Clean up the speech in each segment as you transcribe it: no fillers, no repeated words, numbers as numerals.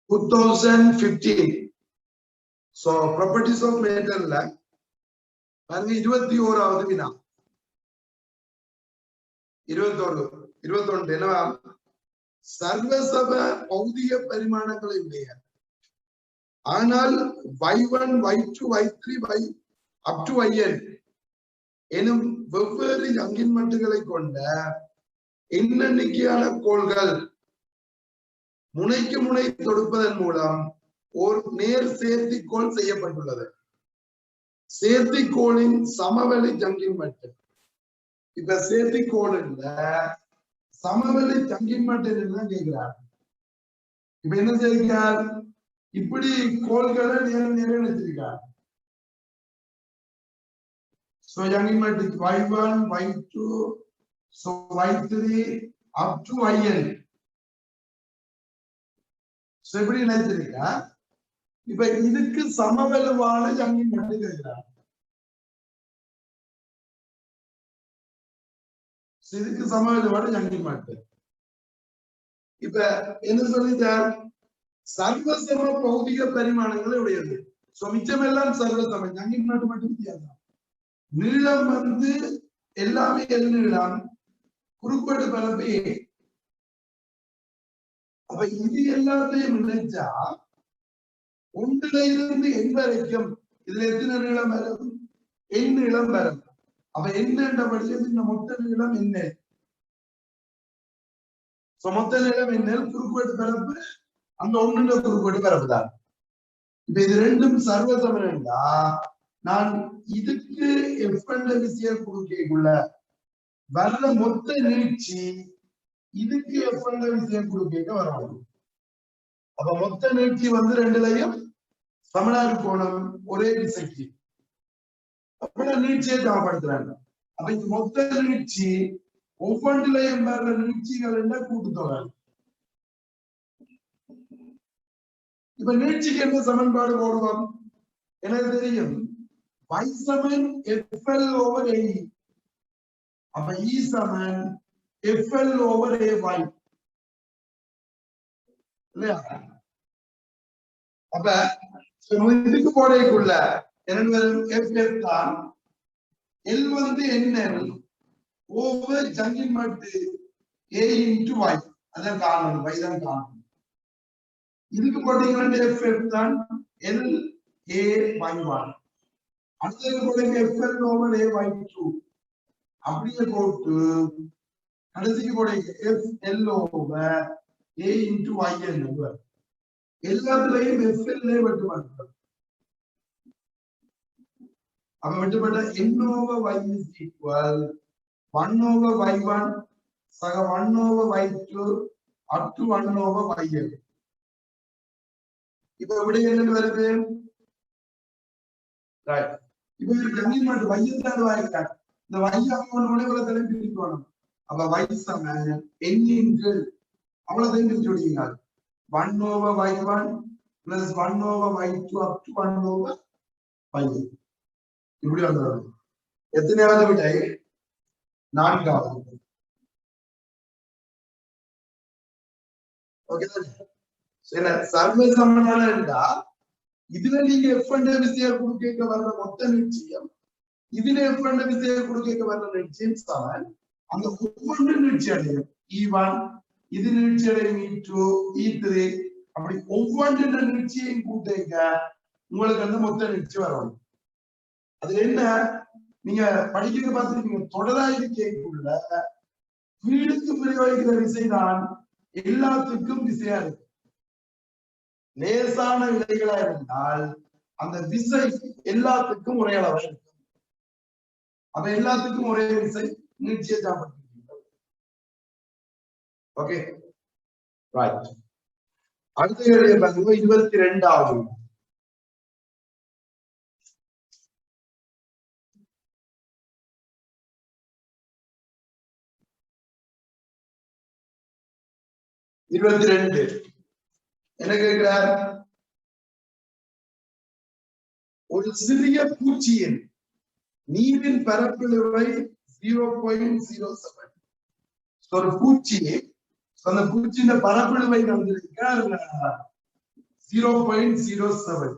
2015. So properties of matter ல பாருங்க 21வது வினா 21 என்னவா சர்வசம பௌதிக பரிமாணங்களை உடைய ஆனால் y1 y2 y3 up to yn எனும் வெவ்வேறு யங்கின்மெட்டுகளை கொண்ட எண்ணெண்ணிக்கையான கோள்கள் முனைக்கு முனை தொடுப்பதன் மூலம் ஒரு நேர் சேர்த்திக்கோள் செய்யப்பட்டுள்ளது. சேர்த்திக்கோளின் சமவெளி ஜங்கின்மெட்டு. இப்ப சேர்த்திக்கோள் சமவெளி ஜங்கின்மெட்டு என்ன கேட்கிறார். இப்ப என்ன செய்கிறார், இப்படி கோள்களை நிறைவேற்றிருக்கார். So jangimmat y1 y2 so y3 up to yn. So எப்படி நினைச்சிருக்கா, இப்ப இதுக்கு சமவெளிவான ஜங்கின்மெட் கேட்கிறார். இதுக்கு சமவெளிவான ஜங்கின்மெட். இப்ப என்ன சொல்லிட்டார், சர்வசம பௌதிக பரிமாணங்களை உடையது. சோ மிச்சமெல்லாம் சர்வசம, ஜங்கின்மெட் மட்டும் வித்தியாசம். நீளம் எல்லாமே நீளம், குறுக்கோடு பரப்பு A. அப்ப இது எல்லாத்தையும் நினைச்சா ஒன்றுல இருந்து n வரைக்கும் இதுல எத்தனை நீளம் வரும், n நீளம் வரும். அப்ப என்னபடியது இந்த மொத்த நீளம் என்ன, மொத்த நீளம் என்ன, குறுக்கோடு பரப்பு அந்த ஒன்றுல குறுக்கோடு பரப்பு தான். இப்ப இது ரெண்டும் சர்வசமன்டா நான் இதுக்கு எஃப் என்ற விசையை கொடுக்கக்குள்ள வர்ற மொத்த நீட்சி இதுக்கு எஃப் என்ற விசையை கொடுக்க வரணும். அப்ப மொத்த நீட்சி ரெண்டுலையும் சமனான கோணம் ஒரே விசைக்கு, அப்ப நீட்சியை சமப்படுத்துறாங்க. அப்ப இந்த மொத்த நீட்சி ஒவ்வொன்றிலையும் வர்ற நீட்சிகள் என்ன கூட்டுத்தொகை. இப்ப நீட்சிக்கு என்ன சமன்பாடு போடுவோம், எனக்கு தெரியும் y Saman fl over a. அப்ப e சமன் fl over ay இல்லையா. அப்ப இதுக்கு போடக்குள்ள என்ன ff தான் l nl over ஜங்கின்மெட் a into y. அதான் காரணம், y தான் காரணம். இதுக்கு போட்டீங்கன்னா ff தான் l a y1. அடுத்தது போடுங்க fl over a y2. அப்படியே போட்டு கடைசிக்கு போடுங்க fl over a into yn. எல்லாத்துலயும் fl வெட்டு மாட்டோம். அப்ப வெட்டுப்பட்ட n over y is equal 1 over y1 சக 1 over y2 up to 1 over yn. இப்ப எப்படி என்ன வருது, ரைட். இப்ப ஜங்கின்மெட் y தான் வாய்க்கார். இந்த y அவன் முனைவுல தலைப்பு இருக்கணும். அப்ப y சமன் n into அவ்வளவு தெரிஞ்சு சொல்றீங்க 1 over y1 plus 1 over y2 up to 1 over y. இப்படி வந்துடும். எத்தனையாவது விடை, 4வது. ஓகே சரி. சர்வசமனான இருந்தா இதுல நீங்க எஃப் என்ற விசையை கொடுக்க வர்ற மொத்த நிச்சயம், இதுல எஃப் என்ற விசையை கொடுக்க வர்ற நிச்சயம் சமன் அந்த ஒவ்வொன்று நீட்சி அடையும். E1 இது நீட்சி அடையும், E2 E3 அப்படி ஒவ்வொன்று நீட்சியையும் கூட்டேக்க உங்களுக்கு மொத்த நீட்சி வரணும். அதுல என்ன நீங்க படிக்கிறது பார்த்துருக்கீங்க, தொடராயிருக்கைக்குள்ள வீடுக்கு பிரயோகிக்கிற விசைதான் எல்லாத்துக்கும் விசையா இருக்கு. லேசான விலைகளா இருந்தால் அந்த விசை எல்லாத்துக்கும் ஒரே அளவா இருக்கும். அப்ப எல்லாத்துக்கும் ஒரே விசை நீட்சியை சாப்பிட்டு. Okay right. அடுத்த 22வது. என்ன கேட்கிறார், ஒரு சிறிய பூச்சியின் நீரின் பரப்பளவை 0.07. ஒரு பூச்சி, அந்த பூச்சியின் பரப்பளவை 0.07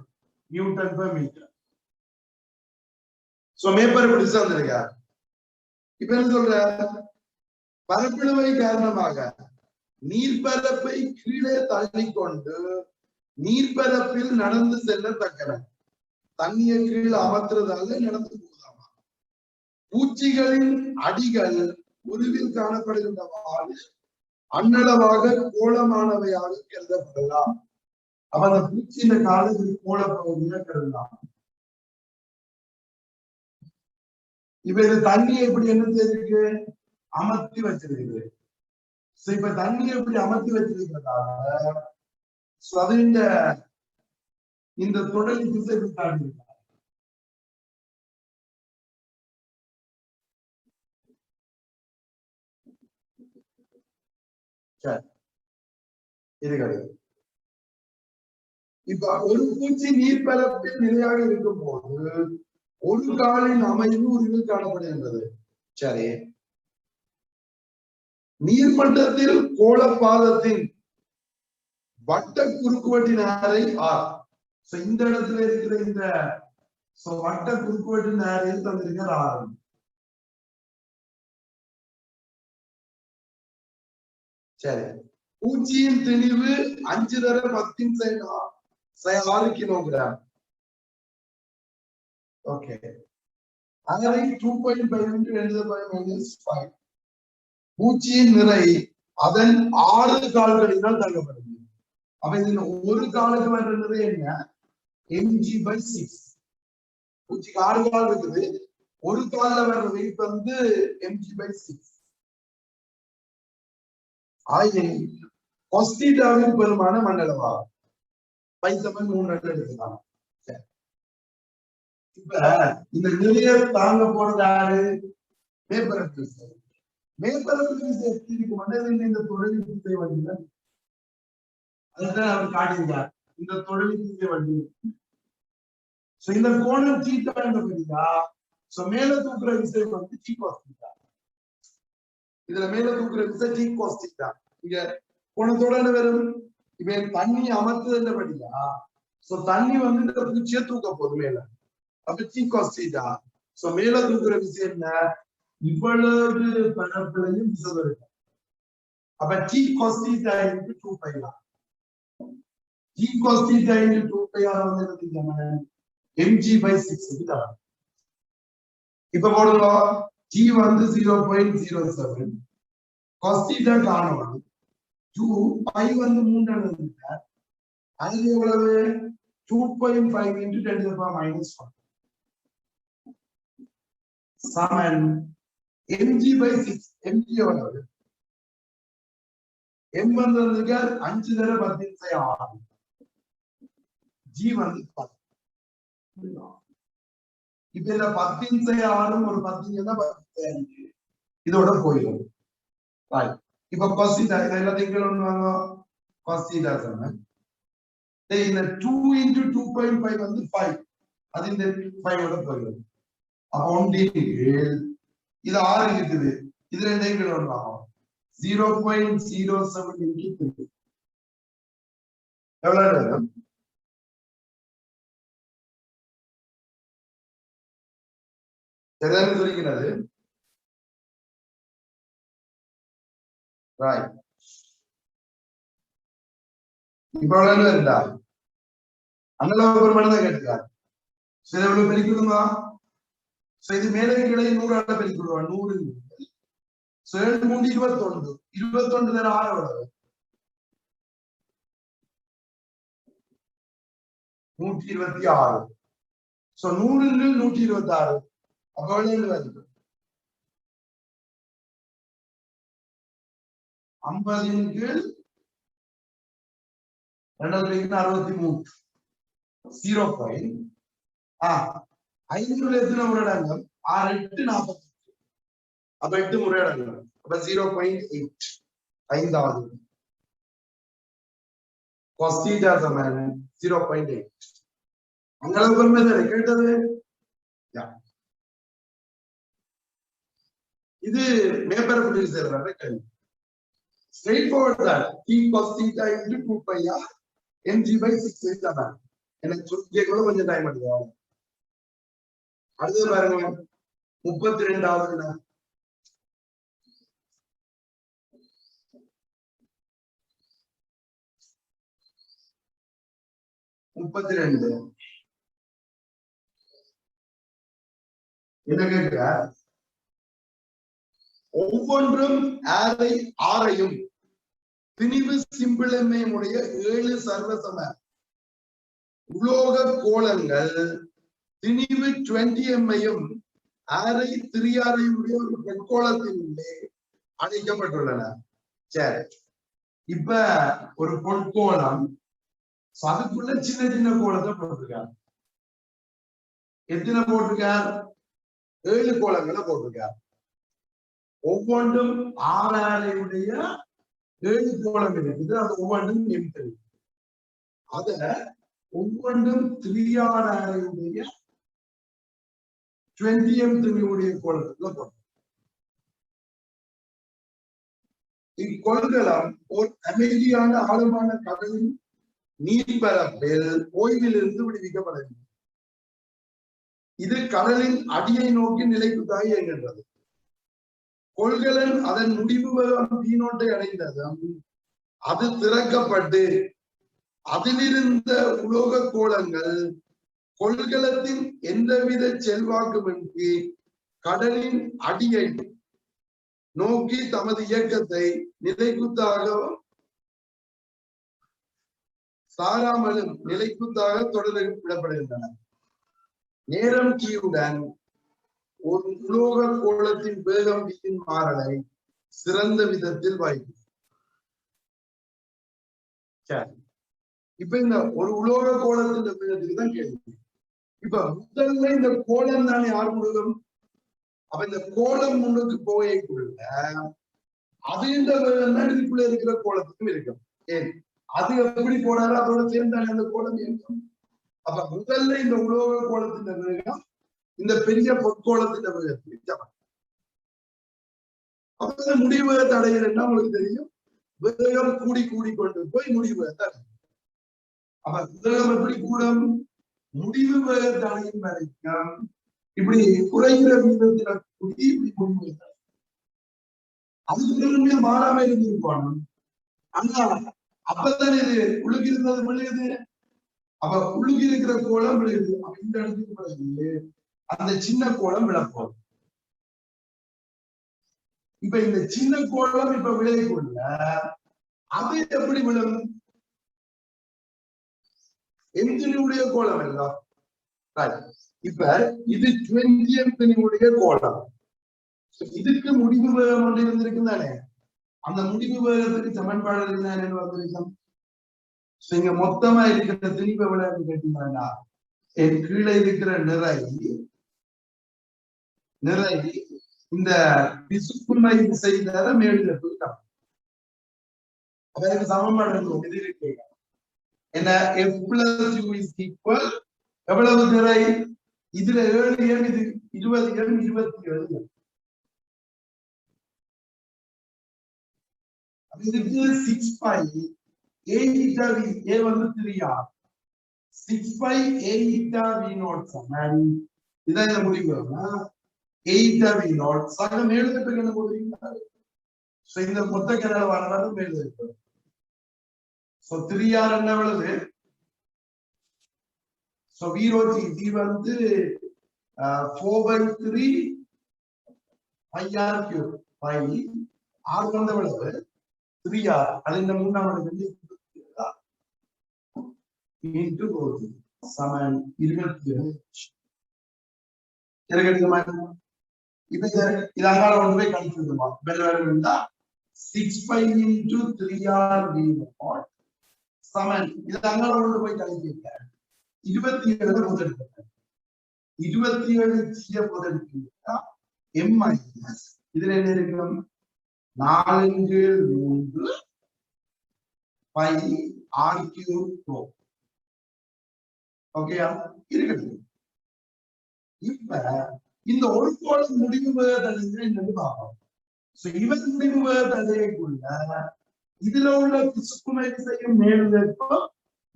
நியூட்டன் per மீட்டர். சோ மேற்பரப்பு டிஸ்டன்ஸ் வந்திருக்கா. இப்ப என்ன சொல்ற, பரப்பிழமை காரணமாக நீர்பரப்பை கீழே தள்ளிக்கொண்டு நீர்பரப்பில் நடந்து செல்லத்தக்கன தண்ணியை கீழே அமர்த்துறதால நடந்து போகலாமா. பூச்சிகளின் அடிகள் உருவில் காணப்படுகின்றவாறு அன்னளவாக கோலமானவையாக கருதப்படலாம். அப்ப அந்த பூச்சியின் காலத்தில் கோல பகுதியா கருதலாம். இப்ப இது தண்ணியை எப்படி என்ன செய்திருக்கு, அமர்த்தி வச்சிருக்கு. இப்ப தண்ணியை எப்படி அமர்த்தி வச்சிருக்கிறதால இந்த தொடர் திசை காட்டியிருக்காங்க. இப்ப ஒரு பூச்சி நீர்பரப்பில் நிலையாக இருக்கும் போது ஒரு காலின் அமைவு உருவில் காணப்படுகின்றது. சரி, நீர்மட்டத்தில் கோளப்பாதத்தின் வட்ட குறுக்குவட்டின் ஆரை ஆர். இந்த இடத்துல இருக்கிற இந்த வட்ட குறுக்குவட்டின் ஆரையில் தந்திருக்கிற ஆறு. சரி, பூச்சியின் திணிவு 5 தர 10 கிலோகிராம். ஓகே, ஆரை 2.5 × 10⁻⁵. பூச்சியின் நிறை அதன் 6 கால்களினால் தள்ளப்படுது. அப்ப இதுல ஒரு காலுக்கு வர்ற நிறை என்ன, mg/6. பூச்சிக்கு 6 கால் இருக்குது, ஒரு கால்ல வர்ற வெயிட் வந்து mg/6. கொஸ்டிடாவின் பெருமான மண்டலவா π/3 எடுக்கலாம். இப்ப இந்த நிறைய தாங்க போறது யாரு, மேற்பரப்பு விசை. மேற்பரப்பு விசை எப்படி மண்டலில் இந்த தொடர்பு விசை வண்டியில அதுதான் அவர் காட்டியிருக்கார். இந்த தொடர்பு விசை வண்டி இந்த கோணம் தீட்டா என்றா மேல தூக்குற விசை வந்து t cos θ. இதுல மேல தூக்குற விசை t cos θ. இங்க கோணத்தோட வெறும் இப்ப தண்ணி அமர்த்துதுன்றபடியா தண்ணி வந்து இந்த பூச்சியை தூக்க போகுது மேல. அப்ப t cos θ. மேல தூக்குற விசை என்ன, இவ்வளவு பரப்பிலையும் விசை இருக்கு. அப்ப t cos θ × 2πr. t cos θ × 2πr வந்து mg/6 தான். இப்ப போடுங்க, t வந்து 0.07, cos θ காணணும் 2, π வந்து 3 இருக்கு. அது எவ்வளவு, 2.5 × 10⁻⁻1 சமன் mg/6. mg எவ்வளவு, m வந்து 5 தர 10⁻⁶. g வந்து 10. இப்ப இதுல 10⁻6 ஒரு 10 இதோட போயிடும். இப்ப cos θ எல்லாத்தையும் கீழ கொண்டு cos θ சொன்ன இந்த 2 × 2.5 வந்து 5. அது இந்த 5 ஓட போயிடும். அப்ப 1 இது 6 இருக்குது, இது ரெண்டையும் கீழ கொண்டு 0.07 × 3 எவ்வளவு வரும், சரியான சொல்லிக்கிறது. ரைட், இப்ப எவ்வளவு இருந்தா அண்ணளவு பெருமானம் தான் கேட்டுக்காரு. சரி, எவ்வளவு பெருக்கிடுமா, இது மேலே கீழே 100 பெருக்கிடுவா. 100 7 3 21. 21 தர 6 எவ்வளவு, 126. 100 × 126. அப்ப எவ்வளவு வருது, 50 × 263. 0. 500 எத்தனை முறையடங்கம், 6 8 48. அப்ப 8 முறையடங்கம். அப்ப 0.8 5வது. cos θ சமம் 0.8. அங்களவு பெருமை கேட்டது. இது மேற்பரப்பு விசை கேள்வி. ஸ்ட்ரெயிட் ஃபார்வர்ட் தான். t cos θ × 2πr mg/6 தான். எனக்கு கேட்கறது கொஞ்சம் டைம் எடுக்கும். அடுத்தது பாருங்க 32வது 32 என்ன கேட்க ஒவ்வொன்றும் ஆரையும் திணிவு சிம்பிளமையுடைய 7 சர்வசம உலோக கோளங்கள் திணிவு 20m ஆரை 3r-ஐயுடைய ஒரு பொற்கோளத்தின் உள்ளே அடைக்கப்பட்டுள்ளன. சரி, இப்ப ஒரு பொற்கோளம் அதுக்குள்ள சின்ன சின்ன கோலத்தை போட்டிருக்கார். எத்தனை போட்டிருக்கார்? 7 கோலங்களை போட்டிருக்கார். ஒவ்வொன்றும் 6-ஆரையுடைய 7 கோலம் இருக்குது. அது ஒவ்வொன்றும் M3. அத ஒவ்வொன்றும் 3r-ஆரையுடைய 20m3 கோலத்துல போட்டோம். இக்கொள்கலம் ஒரு அமைதியான ஆழமான கடலின் நீர்பரப்பில் ஓய்விலிருந்து விடுவிக்கப்படவில்லை. இது கடலின் அடியை நோக்கி நிலைக்குத்தாக இயங்குகின்றது. கொள்கலன் அதன் முடிவு வீணோட்டை அடைந்ததும் அது திறக்கப்பட்டு அதிலிருந்த உலோக கோளங்கள் கொள்கலத்தின் எந்தவித செல்வாக்குமின்றி கடலின் அடியை நோக்கி தமது இயக்கத்தை நிலைக்குத்தாக சாராமலும் நிலைக்குத்தாக தொடர விடப்படுகின்றன. நேரம் கீயுடன் ஒரு உலோக கோளத்தின் வேகம் வீட்டின் மாறலை சிறந்த விதத்தில் வாய்ப்பு. இப்ப இந்த ஒரு உலோக கோளத்தின் வேகத்துக்கு தான் கேள்வி. இப்ப முதல்ல இந்த கோளம் தானே யார் முழுகும்? அப்ப இந்த கோளம் முன்னுக்கு போயக்குள்ள அது இந்த வேகம் தான் இதுக்குள்ள இருக்கிற கோளத்துக்கும் இருக்கும். ஏன் அது எப்படி போனாரோ அதோட சேர்ந்தானே அந்த கோளம் இருக்கும். அப்ப முதல்ல இந்த உலோக கோளத்தின் வேகம் இந்த பெரிய பொற்கோளத்தின் வேகத்துக்கு சமம். அப்ப முடிவு வேகத்தை அடைகிறதுன்னா உங்களுக்கு தெரியும், வேகம் கூடி கூடி கொண்டு போய் முடிவு வேகத்தை அடையும். அப்ப வேகம் எப்படி கூடும்? முடிவு வேகத்தை அடையும் வரைக்கும் இப்படி குறைகிற விதத்துல கூடி இப்படி முடிவு வேகத்தை அதுக்கு மாறாம இருந்திருப்பாங்க. ஆனா அப்பதானே இது உள்ளுக்கு இருந்தது விழுகுது. அப்ப உள்ளுக்கு இருக்கிற கோலம் விழுகுது. அப்ப இந்த இடத்துக்கு பிறகு அந்த சின்ன கோலம் விழப்போம். இப்ப இந்த சின்ன கோலம் இப்ப விளையக்குள்ள அது எப்படி விழும்? எந்தினுடைய கோலம் எல்லாம் இப்ப இது 20m கோலம். இதுக்கு முடிவு வேகம் ஒன்று இருந்திருக்கு தானே. அந்த முடிவு வேகத்துக்கு சமன்பாடு என்னன்னு வந்திருக்கும். இங்க மொத்தமா இருக்கிற திணிவு எவ்வளவு கேட்டீங்கன்னா என் கீழே இருக்கிற நிறை இந்த பிசுக்குமை செய்த மேல போயிட்டான். அதற்கு சமன்பாடு என்ன? F plus U is equal எவ்வளவு நிறை? இதுல 7m, இது 20m, 27. இதுக்கு 6π a eta v a வந்து 3r 6π a eta v naught சமம். இதான் இந்த முடிவு. a eta v naught சமம் எழுதுறதுக்கு என்ன போடுறீங்க? சோ இந்த மொத்த கணல வரலாறு எழுதுறது. சோ 3r என்ன எவ்வளவு? சோ v வந்து 4/3 πr cube π r வந்து எவ்வளவு? 3r. அது இந்த மூணாவது into சமன் 27. இப்ப இதாங்க கொண்டு போய் கழிச்சுடுமா? இருந்தா 6π into 3r v naught சமன் இதாங்க கொண்டு போய் கழிச்சிருக்க 27 முதலெடுக்க 27 முதலெடுக்க m minus இதுல என்ன இருக்கும்? 4/3 π r cube rho. ஓகேயா? இருக்கட்டும். இப்ப இந்த ஒரு கோளம் முடிவு வேகத்தை என்னன்னு பார்ப்போம். இவன் முடிவு வேகத்தைக்குள்ள இதுல உள்ள பிசுக்குமை செய்யும் மேல் வெப்பம்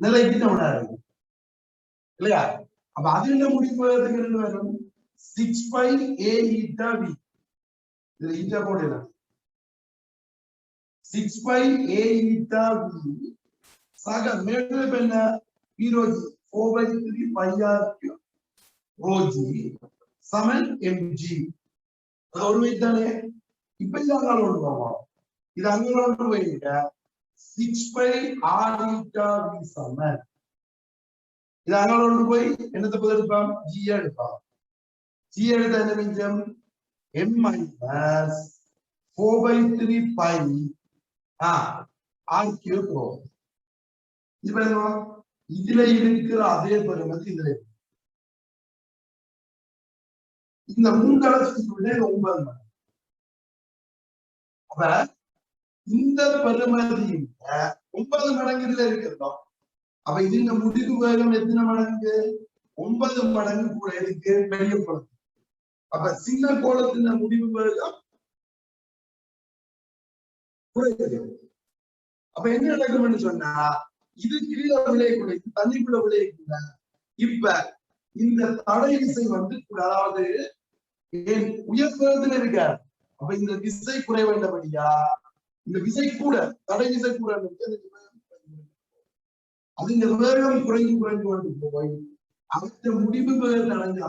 நிலைக்கு விடாது இல்லையா? அப்ப அதுல முடிவு வரும் 6 பை a eta b. இதுல eta போடலாம் 6 பை a eta b சக மேல என்ன p rho g 4 by 3 pi r cube rho g Saman mg. அது ஒரு வைத்தானே. இப்ப இது அங்கால கொண்டு போவோம். இது அங்கால கொண்டு போயிங்க 6 பை r eta b சமன் இது அங்கால கொண்டு போய் என்னத்தை பதிலெடுப்பான் g எடுப்பான். g எடுத்த என்ன மிஞ்சம் m minus 4 by 3 pi r cube rho. இப்ப இதுல இருக்கிற அதே பெருமதி இதுல இந்த மூன்றளவுக்குள்ள 9 மடங்கு. அப்ப இந்த பெருமதி 9 மடங்கு இதுல இருக்கிறோம். அப்ப இதுங்க முடிவு வேகம் எத்தனை மடங்கு 9 மடங்கு கூட இருக்கு பெரிய கோளம். அப்ப சின்ன கோளத்தின் முடிவு வேகம் குறையுது. அப்ப என்ன நடக்கும்னு சொன்னா இது கீழே விளையக்கூட இது தண்ணிக்குள்ள விளையக்கூட இப்ப இந்த தடை விசை வந்து அதாவது உயர்த்துல இருக்க. அப்ப இந்த விசை குறைய வேண்டபடியா இந்த விசை கூட தடை விசை கூட அது இந்த வேகம் குறைந்து குறைந்து கொண்டு போய் அடுத்த முடிவு வேகம் அடைஞ்சா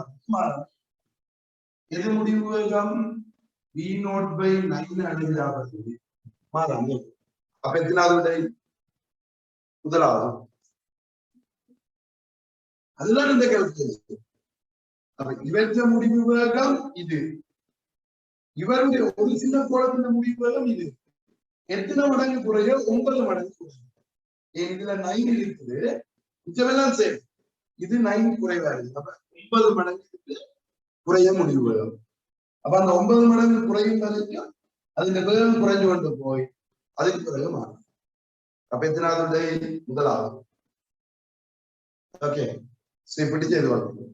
எது முடிவு வேகம் v0/9 அடைஞ்சாவது மாறாங்க. அப்ப எத்தனாவது விடை முதலாவது. அதுதான் இந்த கருத்து. இவற்ற முடிவு வேகம் இது. இவருடைய ஒரு சின்ன கோளத்தின் முடிவு வேகம் இது. எத்தனை மடங்கு குறைய 9 மடங்கு குறையும். இதுல 9 இருக்குது மிச்சமெல்லாம் சேம். இது 9 குறைவா இருக்கு. அப்ப 9 மடங்கு குறைய முடிவு வேகம். அப்ப அந்த 9 மடங்கு குறையும் வரைக்கும் அதுல வேகம் குறைஞ்சு கொண்டு போய் அதுக்கு பிறகு மாறும். அப்ப எத்தனாவது முதலாவது. ஓகே, இப்படி செய்து வளர்க்கணும்.